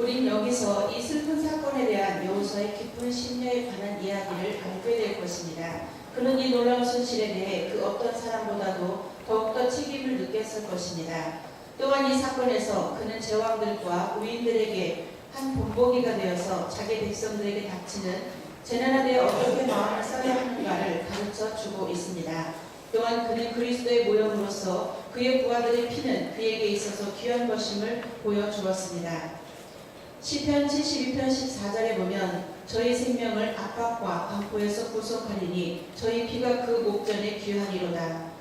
우린 여기서 이 슬픈 사건에 대한 여호수아의 깊은 심려에 관한 이야기를 알게 될 것입니다. 그는 이 놀라운 손실에 대해 그 어떤 사람보다도 더욱더 책임을 느꼈을 것입니다. 또한 이 사건에서 그는 제왕들과 우인들에게 한 본보기가 되어서 자기 백성들에게 닥치는 재난에 대해 어떻게 마음을 써야 하는가를 가르쳐 주고 있습니다. 또한 그는 그리스도의 모형으로서 그의 부하들의 피는 그에게 있어서 귀한 것임을 보여주었습니다. 시편 72편 14절에 보면 저희 생명을 압박과 강포에서 구속하리니 저희 피가 그 목전에 귀하니로다.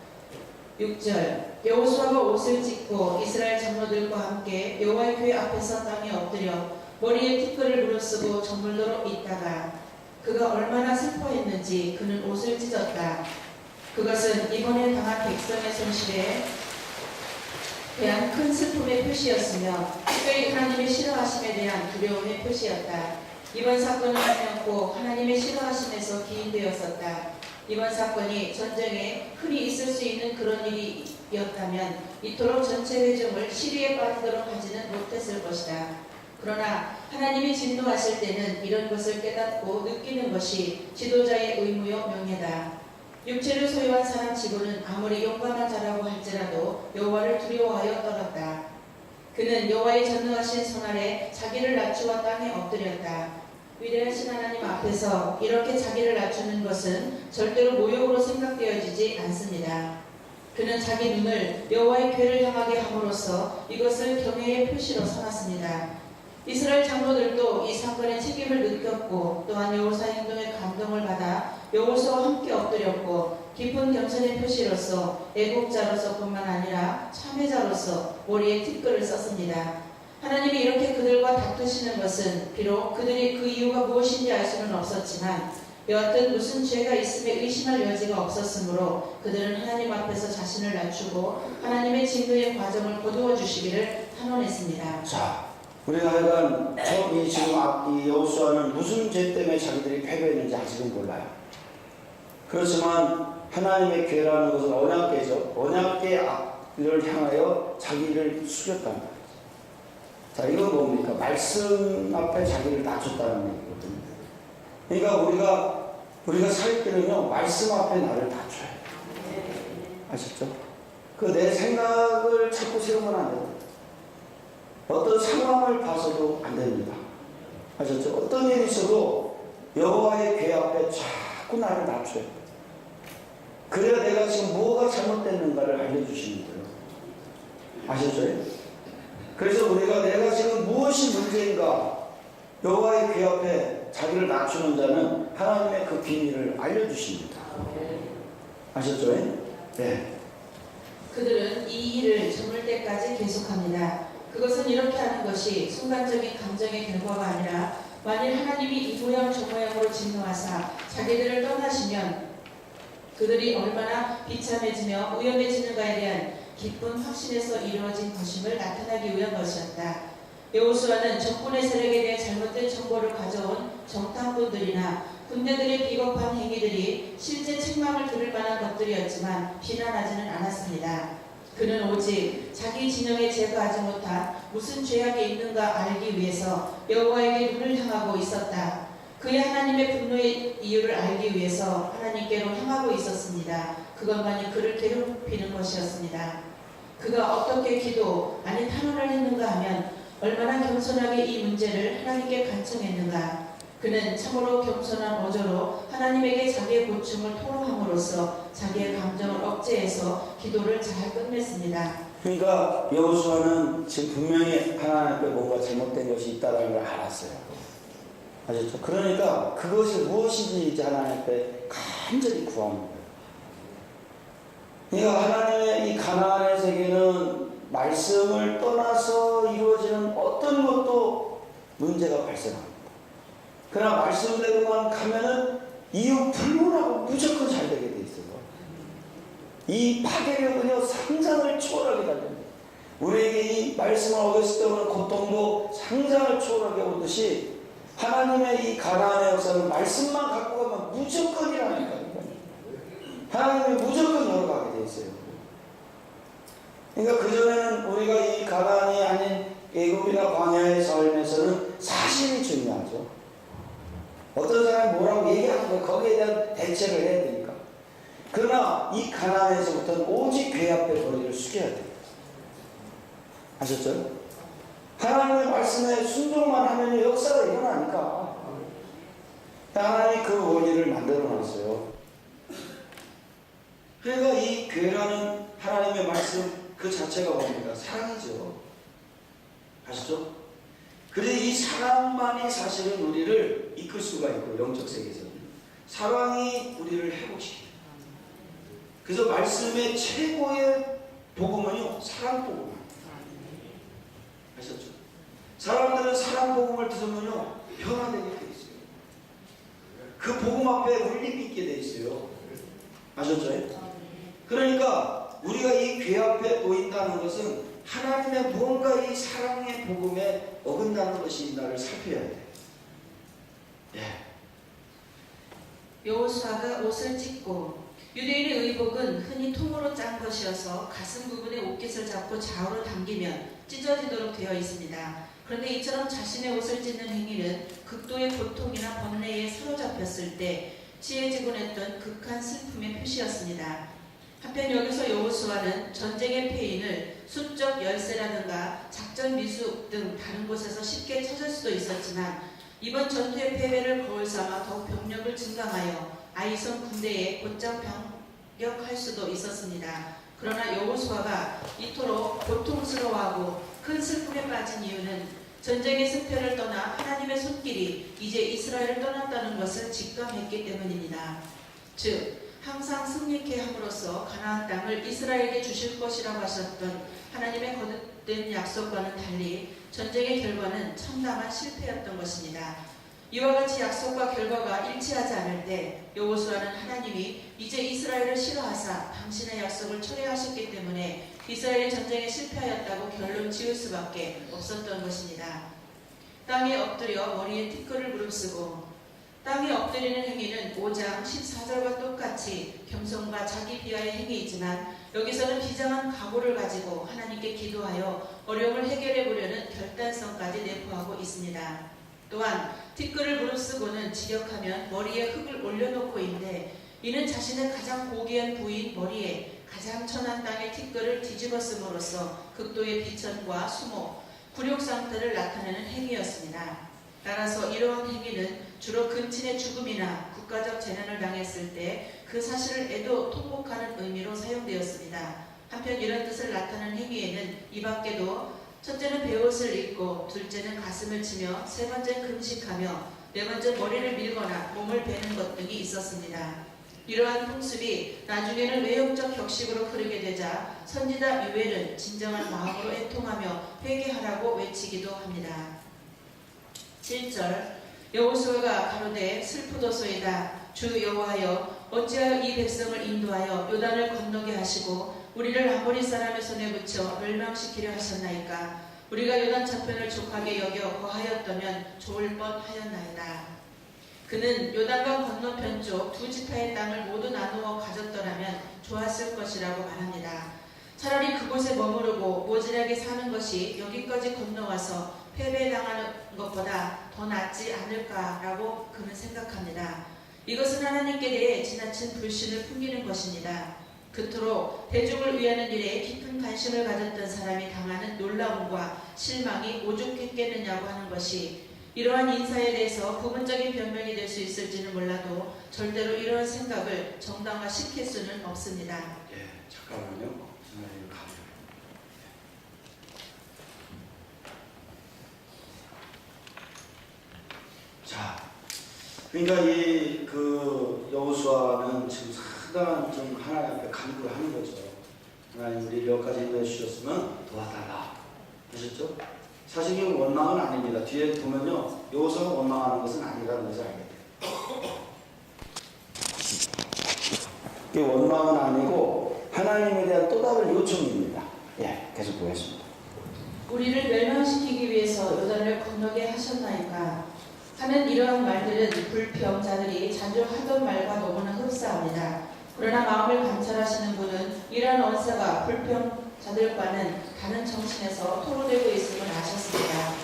6절 여호수아가 옷을 찢고 이스라엘 장로들과 함께 여호와의 궤 앞에서 땅에 엎드려 머리에 티끌을 물어쓰고 저물도록 있다가 그가 얼마나 슬퍼했는지 그는 옷을 찢었다. 그것은 이번에 당한 백성의 손실에 대한 큰 슬픔의 표시였으며 특별히 하나님의 싫어하심에 대한 두려움의 표시였다. 이번 사건은 하였고 하나님의 싫어하심에서 기인되었었다. 이번 사건이 전쟁에 흔히 있을 수 있는 그런 일이었다면 이토록 전체 회중을 시리에 빠지도록 하지는 못했을 것이다. 그러나 하나님이 진노하실 때는 이런 것을 깨닫고 느끼는 것이 지도자의 의무요 명예다. 육체를 소유한 사람 치고는 아무리 용감한 자라고 할지라도 여호와를 두려워하여 떨었다. 그는 여호와의 전능하신 손 아래 자기를 낮추어 땅에 엎드렸다. 위대하신 하나님 앞에서 이렇게 자기를 낮추는 것은 절대로 모욕으로 생각되어지지 않습니다. 그는 자기 눈을 여호와의 궤를 향하게 함으로써 이것을 경외의 표시로 삼았습니다. 이스라엘 장로들도 이 사건의 책임을 느꼈고 또한 여호수아 행동에 감동을 받아 여호수아와 함께 엎드렸고 깊은 겸손의 표시로서 애국자로서뿐만 아니라 참회자로서 머리에 티끌을 썼습니다. 하나님이 이렇게 그들과 다투시는 것은 비록 그들이 그 이유가 무엇인지 알 수는 없었지만 여하튼 무슨 죄가 있음에 의심할 여지가 없었으므로 그들은 하나님 앞에서 자신을 낮추고 하나님의 진노의 과정을 거두어 주시기를 탄원했습니다. 자, 우리가 하여간 이 지금 이 여호수아는 무슨 죄 때문에 자기들이 패배했는지 아직은 몰라요. 그렇지만 하나님의 궤라는 것은 언약궤죠. 언약궤를 향하여 자기를 숙였다는 거예요. 자, 이건 뭡니까? 말씀 앞에 자기를 낮췄다는 얘기거든요. 그러니까 우리가 살 때는요, 말씀 앞에 나를 낮춰야 돼요. 아셨죠? 그 내 생각을 자꾸 세우면 안 돼요. 어떤 상황을 봐서도 안 됩니다. 아셨죠? 어떤 일이 있어도 여호와의 궤 앞에 자꾸 나를 낮춰야 돼요. 그래야 내가 지금 뭐가 잘못됐는가를 알려주시는 거예요. 아셨죠? 그래서 우리가 내가 지금 무엇이 문제인가, 여호와의 궤 앞에 자기를 낮추는 자는 하나님의 그 비밀을 알려주십니다. 아셨죠? 네. 그들은 이 일을 저물 때까지 계속합니다. 그것은 이렇게 하는 것이 순간적인 감정의 결과가 아니라 만일 하나님이 이 모양 저 모양으로 진노하사 자기들을 떠나시면 그들이 얼마나 비참해지며 위험해지는가에 대한 깊은 확신에서 이루어진 것임을 나타나기 위한 것이었다. 여호수아는 적군의 세력에 대해 잘못된 정보를 가져온 정탐꾼들이나 군대들의 비겁한 행위들이 실제 책망을 들을 만한 것들이었지만 비난하지는 않았습니다. 그는 오직 자기 진영에 제거하지 못한 무슨 죄악이 있는가 알기 위해서 여호와에게 눈을 향하고 있었다. 그의 하나님의 분노의 이유를 알기 위해서 하나님께로 향하고 있었습니다. 그것만이 그를 괴롭히는 것이었습니다. 그가 어떻게 기도 아니 탄원을 했는가 하면 얼마나 겸손하게 이 문제를 하나님께 간청했는가. 그는 참으로 겸손한 어조로 하나님에게 자기의 고충을 토로함으로써 자기의 감정을 억제해서 기도를 잘 끝냈습니다. 그러니까 여호수아는 지금 분명히 하나님 앞에 뭔가 잘못된 것이 있다는 걸 알았어요. 아셨죠? 그러니까 그것이 무엇인지 이제 하나님 앞에 간절히 구하는 거예요. 그러니까 하나님의 이 가나안의 세계는 말씀을 떠나서 이루어지는 어떤 것도 문제가 발생합니다. 그러나 말씀대로만 가면은 이유 불문하고 무조건 잘 되게 돼 있어요. 이 파괴력은요, 상상을 초월하게 달립니다. 우리에게 이 말씀을 어겼을 때 오는 고통도 상상을 초월하게 오듯이 하나님의 이 가나안의 역사는 말씀만 갖고 가면 무조건이라니까요. 하나님이 무조건 열어가게 돼 있어요. 그러니까 그전에는 우리가 이 가나안이 아닌 애굽이나 광야의 삶에서는 사실이 중요하죠. 어떤 사람이 뭐라고 얘기하는 거 거기에 대한 대책을 해야 되니까. 그러나 이 가나안에서부터는 오직 궤 앞에 머리를 숙여야 돼요. 아셨죠? 하나님의 말씀에 순종만 하면 역사가 일어나니까. 하나님이 그 원리를 만들어 놨어요. 그러니까 이 궤라는 하나님의 말씀 그 자체가 뭡니까? 사랑이죠. 아시죠? 그래서 이 사랑만이 사실은 우리를 이끌 수가 있고, 영적 세계에서는 사랑이 우리를 회복시켜요. 그래서 말씀의 최고의 복음은요, 사랑 복음. 아셨죠? 사람들은 사랑 복음을 들으면요, 변화되게 돼 있어요. 그 복음 앞에 울림 있게 돼 있어요. 아셨죠? 그러니까 우리가 이 궤 앞에 놓인다는 것은 하나님의 무언가 이 사랑의 복음에 어긋나는 것이 나를 살펴야 돼. 예. 여호수아가 옷을 찢고, 유대인의 의복은 흔히 통으로 짠 것이어서 가슴 부분에 옷깃을 잡고 좌우로 당기면 찢어지도록 되어 있습니다. 그런데 이처럼 자신의 옷을 찢는 행위는 극도의 고통이나 번뇌에 사로잡혔을 때 취해지곤 했던 극한 슬픔의 표시였습니다. 한편 여기서 여호수아는 전쟁의 패인을 수적 열세라든가 작전 미숙 등 다른 곳에서 쉽게 찾을 수도 있었지만, 이번 전투의 패배를 거울 삼아 더욱 병력을 증강하여 아이성 군대에 곧장 병력할 수도 있었습니다. 그러나 여호수아가 이토록 고통스러워하고 큰 슬픔에 빠진 이유는 전쟁의 승패를 떠나 하나님의 손길이 이제 이스라엘을 떠났다는 것을 직감했기 때문입니다. 즉 항상 승리케 함으로써 가나안 땅을 이스라엘에게 주실 것이라고 하셨던 하나님의 거듭된 약속과는 달리 전쟁의 결과는 참담한 실패였던 것입니다. 이와 같이 약속과 결과가 일치하지 않을 때 여호수아는 하나님이 이제 이스라엘을 싫어하사 당신의 약속을 철회하셨기 때문에 이스라엘이 전쟁에 실패하였다고 결론 지을 수밖에 없었던 것입니다. 땅에 엎드려 머리에 티끌을 무릅쓰고, 땅에 엎드리는 행위는 5장 14절과 똑같이 겸손과 자기 비하의 행위이지만, 여기서는 비장한 각오를 가지고 하나님께 기도하여 어려움을 해결해 보려는 결단성까지 내포하고 있습니다. 또한 티끌을 무릅쓰고는 지력하면 머리에 흙을 올려놓고인데, 이는 자신의 가장 고귀한 부인 머리에 가장 천한 땅의 티끌을 뒤집었음으로써 극도의 비천과 수모, 굴욕 상태를 나타내는 행위였습니다. 따라서 이러한 행위는 주로 근친의 죽음이나 국가적 재난을 당했을 때 그 사실을 애도 통곡하는 의미로 사용되었습니다. 한편 이런 뜻을 나타내는 행위에는 이 밖에도 첫째는 베옷을 입고, 둘째는 가슴을 치며, 세 번째는 금식하며, 네 번째 머리를 밀거나 몸을 베는 것 등이 있었습니다. 이러한 풍습이 나중에는 외형적 격식으로 흐르게 되자 선지자 유엘은 진정한 마음으로 애통하며 회개하라고 외치기도 합니다. 7절 여호수아가 가로되 슬프도소이다. 주 여호와여, 어찌하여 이 백성을 인도하여 요단을 건너게 하시고 우리를 아모리 사람의 손에 붙여 멸망시키려 하셨나이까. 우리가 요단 저편을 족하게 여겨 거하였다면 좋을 뻔하였나이다. 그는 요단강 건너편 쪽 두 지파의 땅을 모두 나누어 가졌더라면 좋았을 것이라고 말합니다. 차라리 그곳에 머무르고 모질하게 사는 것이 여기까지 건너와서 패배당하는 것보다 더 낫지 않을까라고 그는 생각합니다. 이것은 하나님께 대해 지나친 불신을 풍기는 것입니다. 그토록 대중을 위하는 일에 깊은 관심을 가졌던 사람이 당하는 놀라움과 실망이 오죽했겠느냐고 하는 것이, 이러한 인사에 대해서 부분적인 변명이 될 수 있을지는 몰라도 절대로 이러한 생각을 정당화시킬 수는 없습니다. 예, 잠깐만요. 전화를 가면. 자, 그러니까 그 여호수아는 지금 상당한 좀 하나님 앞에 간구를 하는 거죠. 하나님, 우리 여기까지 인도해 주셨으면 도와달라. 하셨죠? 사실 이건 원망은 아닙니다. 뒤에 보면요, 여호수아가 원망하는 것은 아니라는 것을 알게 돼요. 이게 원망은 아니고 하나님에 대한 또다른 요청입니다. 예, 계속 보겠습니다. 우리를 멸망시키기 위해서 요단을 건너게 하셨나이까 하는 이러한 말들은 불평자들이 자주 하던 말과 너무나 흡사합니다. 그러나 마음을 관찰하시는 분은 이러한 언사가 불평자들과는 다른 정신에서 토로되고 있음을 아셨습니다.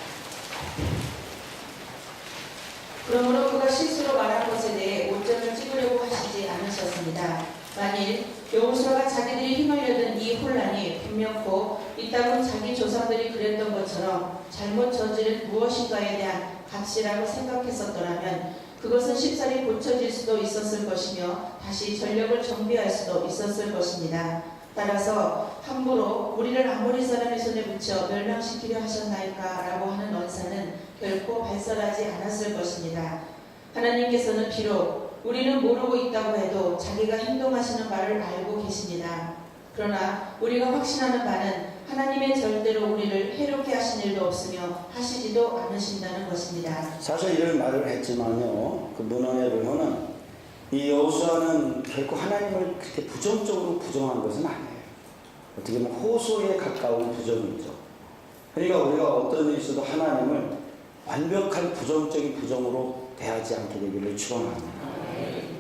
그러므로 그가 실수로 말한 것에 대해 오점을 찍으려고 하시지 않으셨습니다. 만일 여호수아가 자기들이 휘말려든 이 혼란이 분명코 이따금 자기 조상들이 그랬던 것처럼 잘못 저지른 무엇인가에 대한 값이라고 생각했었더라면 그것은 쉽사리 고쳐질 수도 있었을 것이며 다시 전력을 정비할 수도 있었을 것입니다. 따라서 함부로 우리를 아모리 사람의 손에 붙여 멸망시키려 하셨나이까 라고 하는 언사는 결코 발설하지 않았을 것입니다. 하나님께서는 비록 우리는 모르고 있다고 해도 자기가 행동하시는 바를 알고 계십니다. 그러나 우리가 확신하는 바는 하나님의 절대로 우리를 해롭게 하신 일도 없으며 하시지도 않으신다는 것입니다. 사실 이런 말을 했지만요, 그 문헌에 보면은 이 여호수아는 결코 하나님을 그렇게 부정적으로 부정한 것은 아니에요. 어떻게 보면 호소에 가까운 부정이죠. 그러니까 우리가 어떤 일이 있어도 하나님을 완벽한 부정적인 부정으로 대하지 않게 되기를 축원합니다.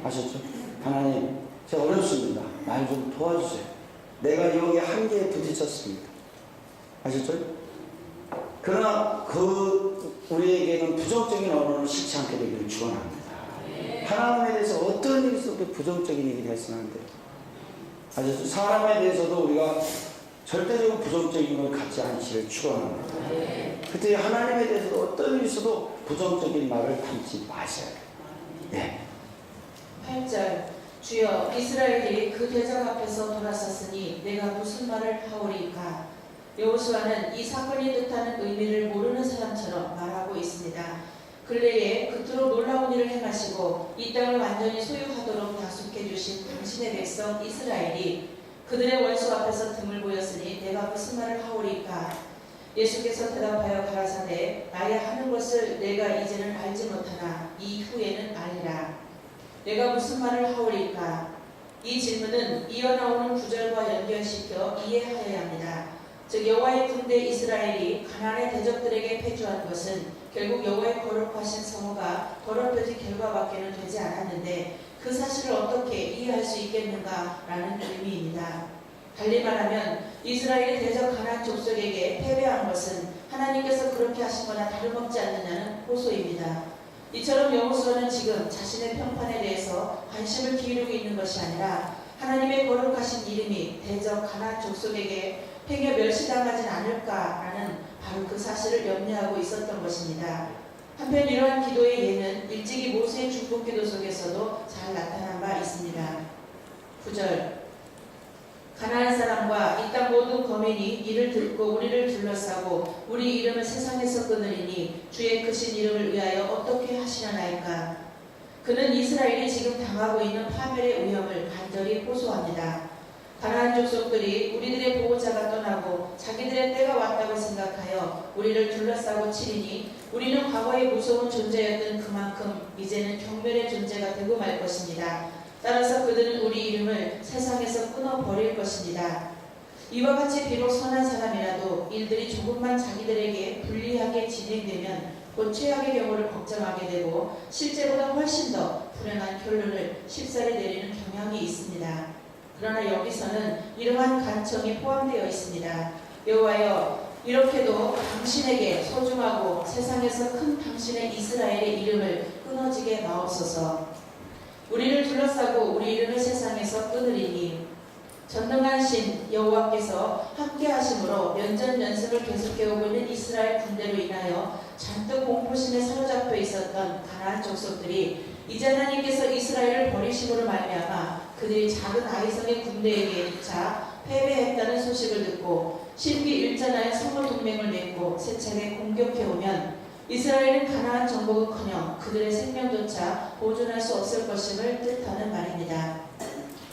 아셨죠? 하나님, 제가 어렵습니다. 말 좀 도와주세요. 내가 여기 한계에 부딪혔습니다. 아셨죠? 그러나 우리에게는 부정적인 언어를 싫지 않게 되기를 축원합니다. 하나님에 대해서 어떤 일이 있어도 부정적인 얘기를 해서는 안 돼요. 아셨죠? 사람에 대해서도 우리가 절대적으로 부정적인 걸 갖지 않기를 축원합니다. 그때 하나님에 대해서도 어떤 일이 있어도 부정적인 말을 담지 마셔야 돼요. 네. 8절 주여 이스라엘이 그 대적 앞에서 돌아섰으니 내가 무슨 말을 하오리까. 여호수아는 이 사건이 뜻하는 의미를 모르는 사람처럼 말하고 있습니다. 근래에 그토록 놀라운 일을 행하시고 이 땅을 완전히 소유하도록 약속해 주신 당신의 백성 이스라엘이 그들의 원수 앞에서 등을 보였으니 내가 무슨 말을 하오리까. 예수께서 대답하여 가라사대 나의 하는 것을 내가 이제는 알지 못하나 이후에는 알리라. 내가 무슨 말을 하오리까. 이 질문은 이어나오는 구절과 연결시켜 이해하여야 합니다. 즉 여호와의 군대 이스라엘이 가나안의 대적들에게 패주한 것은 결국 여호와의 거룩하신 성호가 더럽혀진 결과밖에는 되지 않았는데 그 사실을 어떻게 이해할 수 있겠는가라는 의미입니다. 달리 말하면 이스라엘의 대적 가나안 족속에게 패배한 것은 하나님께서 그렇게 하신 거나 다름없지 않느냐는 호소입니다. 이처럼 여호수아는 지금 자신의 평판에 대해서 관심을 기울이고 있는 것이 아니라 하나님의 거룩하신 이름이 대적 가나안 족속에게 팽여 멸시당하진 않을까라는 바로 그 사실을 염려하고 있었던 것입니다. 한편 이러한 기도의 예는 일찍이 모세의 중보기도 속에서도 잘 나타난 바 있습니다. 9절 가나안 사람과 이 땅 모든 거민이 이를 듣고 우리를 둘러싸고 우리 이름을 세상에서 끊으리니 주의 크신 이름을 위하여 어떻게 하시려나이까. 그는 이스라엘이 지금 당하고 있는 파멸의 위험을 간절히 호소합니다. 가나안 족속들이 우리들의 보호자가 떠나고 자기들의 때가 왔다고 생각하여 우리를 둘러싸고 치리니 우리는 과거에 무서운 존재였던 그만큼 이제는 경멸의 존재가 되고 말 것입니다. 따라서 그들은 우리 이름을 세상에서 끊어버릴 것입니다. 이와 같이 비록 선한 사람이라도 일들이 조금만 자기들에게 불리하게 진행되면 곧 최악의 경우를 걱정하게 되고 실제보다 훨씬 더 불행한 결론을 쉽사리 내리는 경향이 있습니다. 그러나 여기서는 이러한 간청이 포함되어 있습니다. 여호와여 이렇게도 당신에게 소중하고 세상에서 큰 당신의 이스라엘의 이름을 끊어지게 마옵소서. 우리를 둘러싸고 우리 이름을 세상에서 끊으리니 전능한 신 여호와께서 함께 하심으로 연전연승을 계속해오고 있는 이스라엘 군대로 인하여 잔뜩 공포심에 사로잡혀 있었던 가나안 족속들이 이제 하나님께서 이스라엘을 버리심으로 말미암아 그들이 작은 아이성의 군대에게 쫓아 패배했다는 소식을 듣고 심기일전하여 성호 동맹을 맺고 세 차례 공격해오면 이스라엘은 가나안 정복은커녕 그들의 생명조차 보존할 수 없을 것임을 뜻하는 말입니다.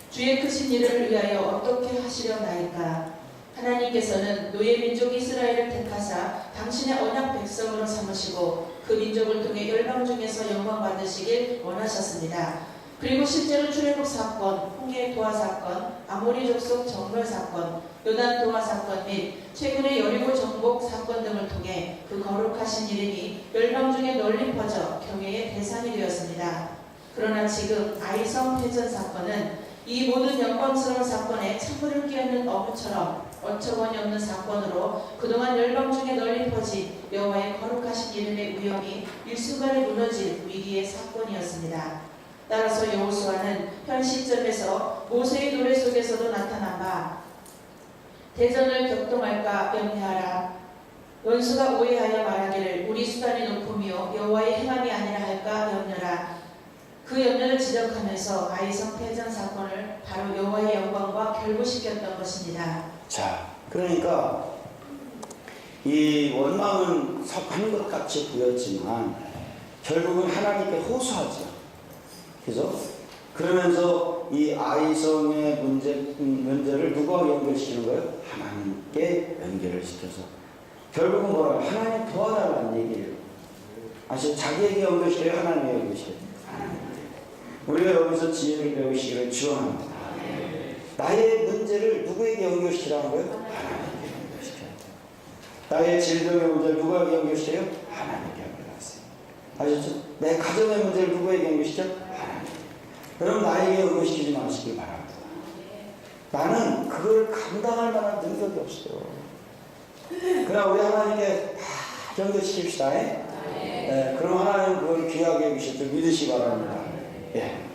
주의 크신 일을 위하여 어떻게 하시려나이까. 하나님께서는 노예 민족 이스라엘을 택하사 당신의 언약 백성으로 삼으시고 그 민족을 통해 열방 중에서 영광 받으시길 원하셨습니다. 그리고 실제로 출애굽 사건, 홍해 도하 사건, 아모리 족속 정벌 사건, 요단 도하 사건 및 최근의 여리고 정복 사건 등을 통해 그 거룩하신 이름이 열방 중에 널리 퍼져 경외의 대상이 되었습니다. 그러나 지금 아이성 패전 사건은 이 모든 영광스러운 사건에 찬물을 끼얹는 어부처럼 어처구니 없는 사건으로 그동안 열방 중에 널리 퍼진 여호와의 거룩하신 이름의 위엄이 일순간에 무너질 위기의 사건이었습니다. 따라서 여호수아는 현 시점에서 모세의 노래 속에서도 나타난 바 대전을 격동할까 염려하라. 원수가 오해하여 말하기를 우리 수단이 높음이요 여호와의 행함이 아니라 할까 염려라. 그 염려를 지적하면서 아이성 패전 사건을 바로 여호와의 영광과 결부시켰던 것입니다. 자, 그러니까 이 원망은 하는 것 같이 보였지만 결국은 하나님께 호소하죠. 그죠? 그러면서 이 아이성의 문제를 누가 연결시키는 거예요? 하나님께 연결을 시켜서 결국은 뭐라고? 하나님 도와달라는 얘기예요. 아시죠? 자기에게 연결시켜요? 하나님에게 연결시켜요? 우리가 여기서 지혜를 배우시기를 축원합니다. 나의 문제를 누구에게 연결시키라는 거예요? 하나님께 연결시켜야 돼요. 나의 질병의 문제를 누구에게 연결시켜요? 하나님께 연결하세요. 아셨죠? 내 가정의 문제를 누구에게 연결시켜? 하나님. 그럼 나에게 연결시키지 마시길 바랍니다. 나는 그걸 감당할 만한 능력이 없어요. 그러나 우리 하나님께 다 연결시킵시다. 네, 그럼 하나님 그걸 귀하게 여기실 줄 믿으시기 바랍니다. 예.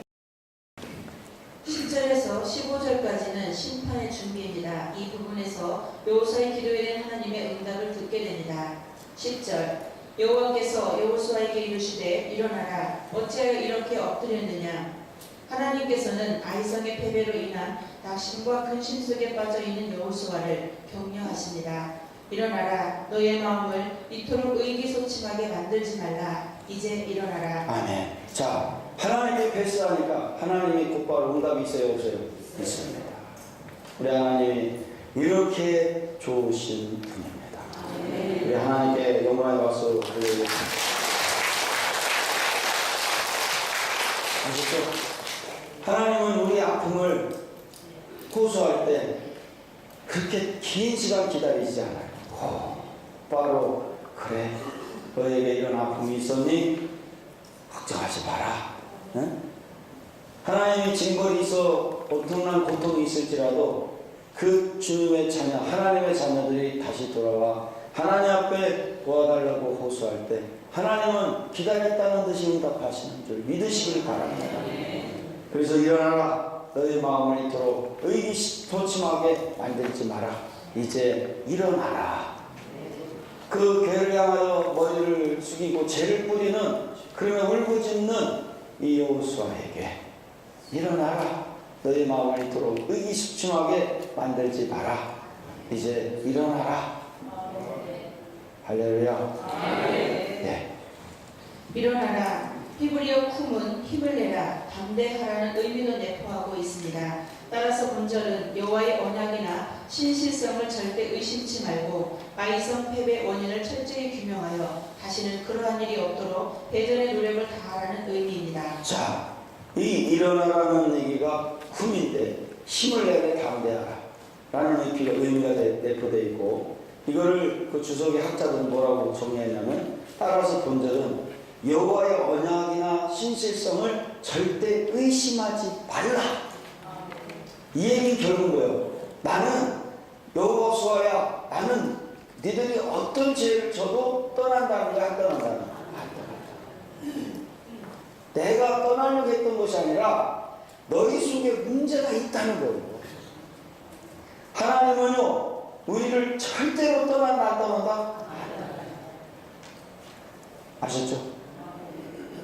10절에서 15절까지는 심판의 준비입니다. 이 부분에서 여호수아의 기도에 대한 하나님의 응답을 듣게 됩니다. 10절 여호와께서 여호수아에게 이르시되 일어나라 어찌하여 이렇게 엎드렸느냐. 하나님께서는 아이성의 패배로 인한 낙심과 근심 속에 빠져있는 여호수아를 격려하십니다. 일어나라 너의 마음을 이토록 의기소침하게 만들지 말라. 이제 일어나라. 아멘. 자, 하나님께 패스하니까 하나님이 곧바로 응답이 있어요 없어요? 있습니다. 우리 하나님이 이렇게 좋으신 분입니다. 우리 하나님께 영광의 박수 드리겠습니다. 아시죠? 하나님은 우리 아픔을 호소할 때 그렇게 긴 시간 기다리지 않아요. 바로 그래 너에게 이런 아픔이 있었니? 걱정하지 마라. 응? 하나님이 징벌이 있어 엄청난 고통이 있을지라도 그 주님의 자녀 하나님의 자녀들이 다시 돌아와 하나님 앞에 도와달라고 호소할 때 하나님은 기다렸다는 듯이 응답하시는 줄 믿으시길 바랍니다. 그래서 일어나라 너의 마음을 이토록 의기소침하게 만들지 마라. 이제 일어나라. 그 죄를 향하여 머리를 숙이고 죄를 뿌리는 그러면 울부짖는 이 여호수아에게 일어나라 너의 마음을 이토록 의기소침하게 만들지 마라. 이제 일어나라. 할렐루야. 네. 일어나라 히브리어 쿰은 힘을 내라 담대하라는 의미도 내포하고 있습니다. 따라서 본절은 여호와의 언약이나 신실성을 절대 의심치 말고 아이성 패배 원인을 철저히 규명하여 다시는 그러한 일이 없도록 대전의 노력을 다하라는 의미입니다. 자, 이 일어나라는 얘기가 쿰인데 힘을 내게 담대하라 라는 의미가 내포되어 있고 이거를 그 주석의 학자들은 뭐라고 정리했냐면 따라서 본절은 여호와의 언약이나 신실성을 절대 의심하지 말라. 이 얘기는 결국은 뭐예요? 나는 여호수아야 나는 니들이 어떤 죄를 져도 떠난다는 거야 안 떠난다는 거야? 안 떠난다. 내가 떠나려고 했던 것이 아니라 너희 속에 문제가 있다는 거예요. 하나님은요 우리를 절대로 떠난다 안 떠난다? 아셨죠?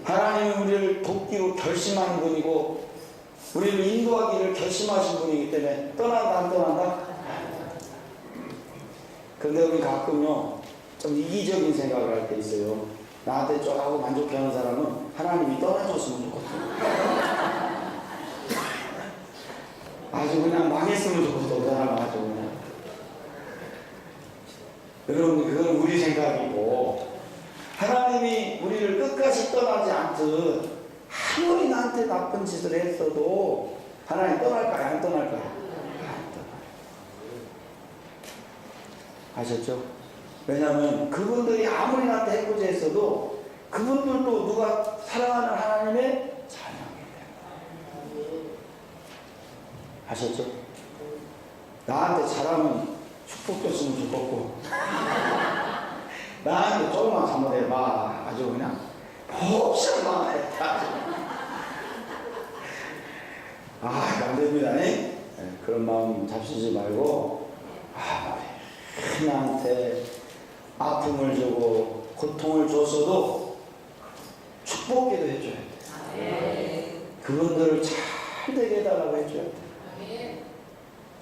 하나님은 우리를 돕기로 결심하는 분이고 우리를 인도하기를 결심하신 분이기 때문에 떠난다 안 떠난다? 근데 우리 가끔요 좀 이기적인 생각을 할 때 있어요. 나한테 쪼하고 만족해하는 사람은 하나님이 떠나줬으면 좋겠다. 아주 그냥 망했으면 좋겠다. 그 사람 아주 그냥. 여러분 그건 우리 생각이고 하나님이 우리를 끝까지 떠나지 않듯 아무리 나한테 나쁜 짓을 했어도 하나님 떠날까요? 안 떠날까요? 안 떠나요. 아셨죠? 왜냐하면 그분들이 아무리 나한테 해코지 했어도 그분들도 누가 사랑하는 하나님의 자녀이기 때문에 아셨죠? 나한테 잘하면 축복줬으면 좋겠고 나한테 조금만 잘못해봐 아주 그냥 몹시 망했다. 안 됩니다. 네, 그런 마음 잡수지 말고 나한테 아픔을 주고 고통을 줬어도 축복기도 해줘야 돼. 그분들을 잘 되게 해달라고 해줘야 돼.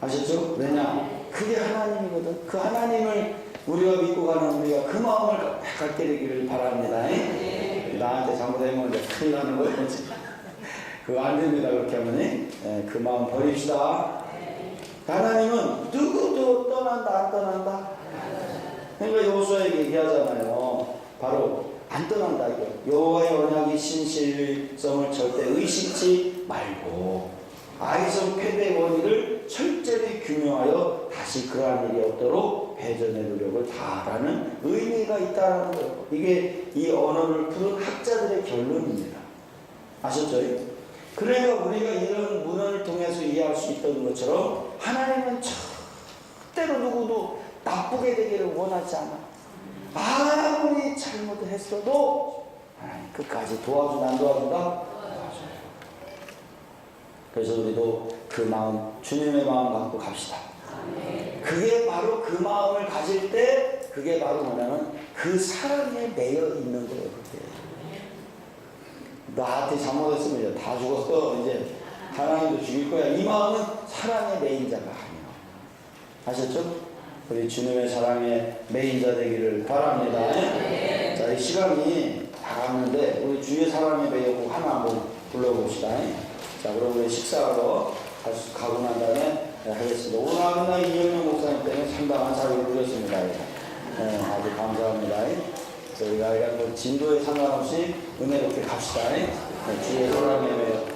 아셨죠? 왜냐? 그게 하나님이거든. 그 하나님을 우리가 믿고 가는 우리가 그 마음을 갖게 되기를 바랍니다. 나한테 잘못하면 이제 큰일 나는 거예요. 그거 안 됩니다. 그렇게 하면 그 마음 버립시다. 하나님은 누구도 떠난다 안 떠난다. 그러니까 여호수아에게 얘기하잖아요. 바로 안 떠난다 이거. 여호와의 언약이 신실성을 절대 의심치 말고 아이성 패배의 원인을 철저히 규명하여 다시 그러한 일이 없도록 배전의 노력을 다하라는 의미가 있다는 거예요. 이게 이 언어를 푸는 학자들의 결론입니다. 아셨죠? 그러니까 우리가 이런 문헌을 통해서 이해할 수 있던 것처럼 하나님은 절대로 누구도 나쁘게 되기를 원하지 않아. 아무리 잘못을 했어도 하나님 끝까지 도와준다 안 도와준다? 도와줘요. 그래서 우리도 그 마음, 주님의 마음 갖고 갑시다. 그게 바로 그 마음을 가질 때 그게 바로 뭐냐면 그 사랑에 매여 있는 거예요. 그게. 나한테 잘못했으면 이제 다 죽었어. 이제 하나님도 죽일 거야. 이 마음은 사랑의 매인 자가 아니에요. 아셨죠? 우리 주님의 사랑의 매인 자 되기를 바랍니다. 자, 이 시간이 다 갔는데 우리 주의 사랑의 매여 하나 한번 불러봅시다. 자, 그럼 우리 식사하러 가고 난 다음에 하겠습니다. 오늘 하는 날 이영명 목사님 때문에 상당한 사랑을 누렸습니다. 아주 감사합니다. 우리가 뭐 진도에 상관없이 은혜롭게 갑시다. 주의 사랑의 매여